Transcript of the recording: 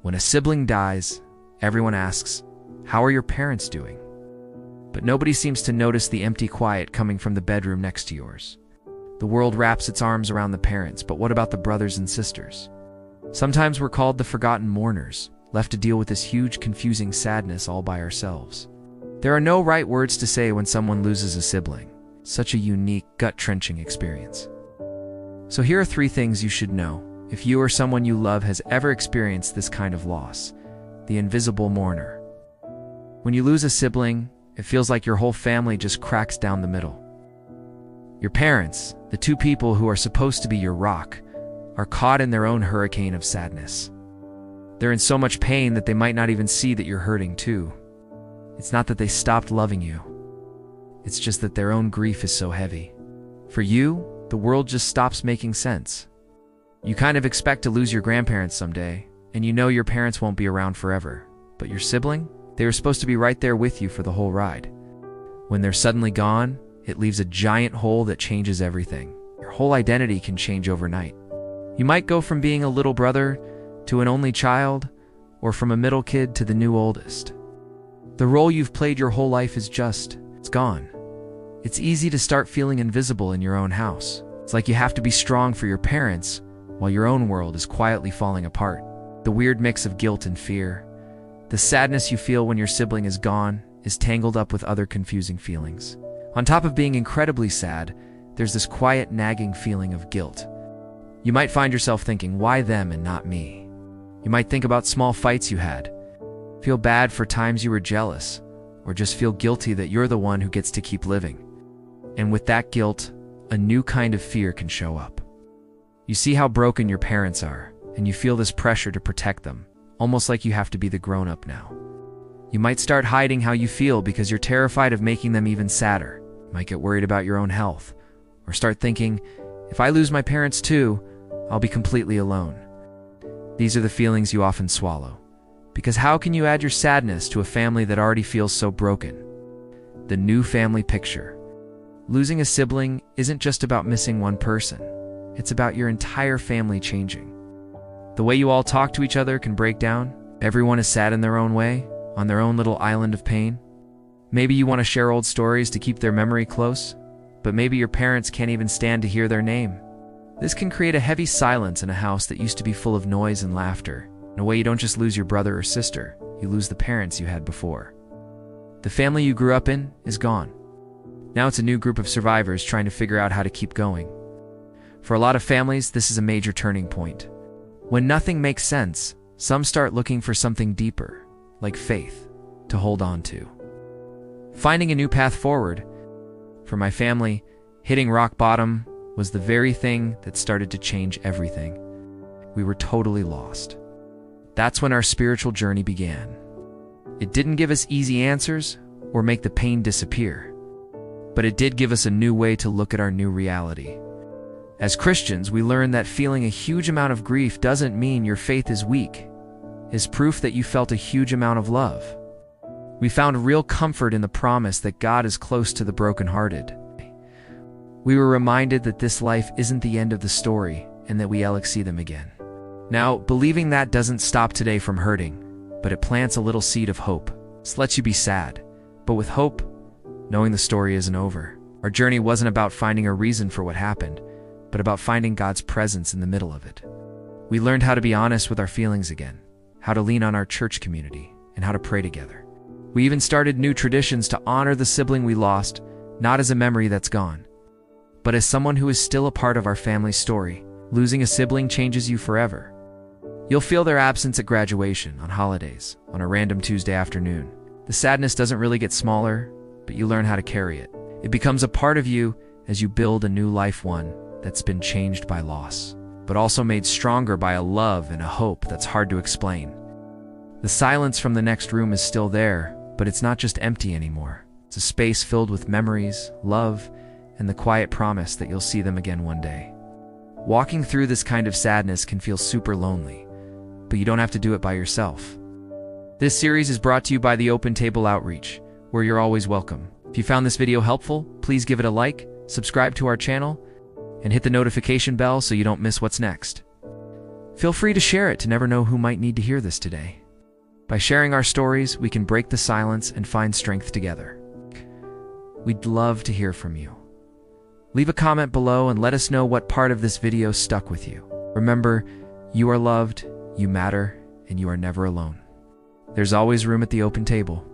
When a sibling dies, everyone asks, "How are your parents doing?" But nobody seems to notice the empty quiet coming from the bedroom next to yours. The world wraps its arms around the parents, but what about the brothers and sisters? Sometimes we're called the forgotten mourners, left to deal with this huge, confusing sadness all by ourselves. There are no right words to say when someone loses a sibling. Such a unique, gut-wrenching experience. So here are 3 things you should know if you or someone you love has ever experienced this kind of loss: the invisible mourner. When you lose a sibling, it feels like your whole family just cracks down the middle. Your parents, the 2 people who are supposed to be your rock, are caught in their own hurricane of sadness. They're in so much pain that they might not even see that you're hurting too. It's not that they stopped loving you. It's just that their own grief is so heavy. For you, the world just stops making sense. You kind of expect to lose your grandparents someday, and you know your parents won't be around forever. But your sibling? They were supposed to be right there with you for the whole ride. When they're suddenly gone, it leaves a giant hole that changes everything. Your whole identity can change overnight. You might go from being a little brother to an only child, or from a middle kid to the new oldest. The role you've played your whole life is it's gone. It's easy to start feeling invisible in your own house. It's like you have to be strong for your parents while your own world is quietly falling apart. The weird mix of guilt and fear. The sadness you feel when your sibling is gone is tangled up with other confusing feelings. On top of being incredibly sad, there's this quiet, nagging feeling of guilt. You might find yourself thinking, why them and not me? You might think about small fights you had, feel bad for times you were jealous, or just feel guilty that you're the one who gets to keep living. And with that guilt, a new kind of fear can show up. You see how broken your parents are, and you feel this pressure to protect them, almost like you have to be the grown-up now. You might start hiding how you feel because you're terrified of making them even sadder. You might get worried about your own health, or start thinking, if I lose my parents too, I'll be completely alone. These are the feelings you often swallow. Because how can you add your sadness to a family that already feels so broken? The new family picture. Losing a sibling isn't just about missing one person. It's about your entire family changing. The way you all talk to each other can break down. Everyone is sad in their own way, on their own little island of pain. Maybe you want to share old stories to keep their memory close, but maybe your parents can't even stand to hear their name. This can create a heavy silence in a house that used to be full of noise and laughter. In a way, you don't just lose your brother or sister, you lose the parents you had before. The family you grew up in is gone. Now it's a new group of survivors trying to figure out how to keep going. For a lot of families, this is a major turning point. When nothing makes sense, some start looking for something deeper, like faith, to hold on to. Finding a new path forward. For my family, hitting rock bottom was the very thing that started to change everything. We were totally lost. That's when our spiritual journey began. It didn't give us easy answers or make the pain disappear, but it did give us a new way to look at our new reality. As Christians, we learn that feeling a huge amount of grief doesn't mean your faith is weak. It's proof that you felt a huge amount of love. We found real comfort in the promise that God is close to the brokenhearted. We were reminded that this life isn't the end of the story and that we'll see them again. Now, believing that doesn't stop today from hurting, but it plants a little seed of hope. This lets you be sad, but with hope, knowing the story isn't over. Our journey wasn't about finding a reason for what happened, but about finding God's presence in the middle of it. We learned how to be honest with our feelings again, how to lean on our church community, and how to pray together. We even started new traditions to honor the sibling we lost, not as a memory that's gone, but as someone who is still a part of our family's story. Losing a sibling changes you forever. You'll feel their absence at graduation, on holidays, on a random Tuesday afternoon. The sadness doesn't really get smaller, but you learn how to carry it. It becomes a part of you as you build a new life, one that's been changed by loss, but also made stronger by a love and a hope that's hard to explain. The silence from the next room is still there, but it's not just empty anymore. It's a space filled with memories, love, and the quiet promise that you'll see them again one day. Walking through this kind of sadness can feel super lonely, but you don't have to do it by yourself. This series is brought to you by the Open Table Outreach, where you're always welcome. If you found this video helpful, please give it a like, subscribe to our channel, and hit the notification bell so you don't miss what's next. Feel free to share it to never know who might need to hear this today. By sharing our stories, we can break the silence and find strength together. We'd love to hear from you. Leave a comment below and let us know what part of this video stuck with you. Remember, you are loved, you matter, and you are never alone. There's always room at the open table.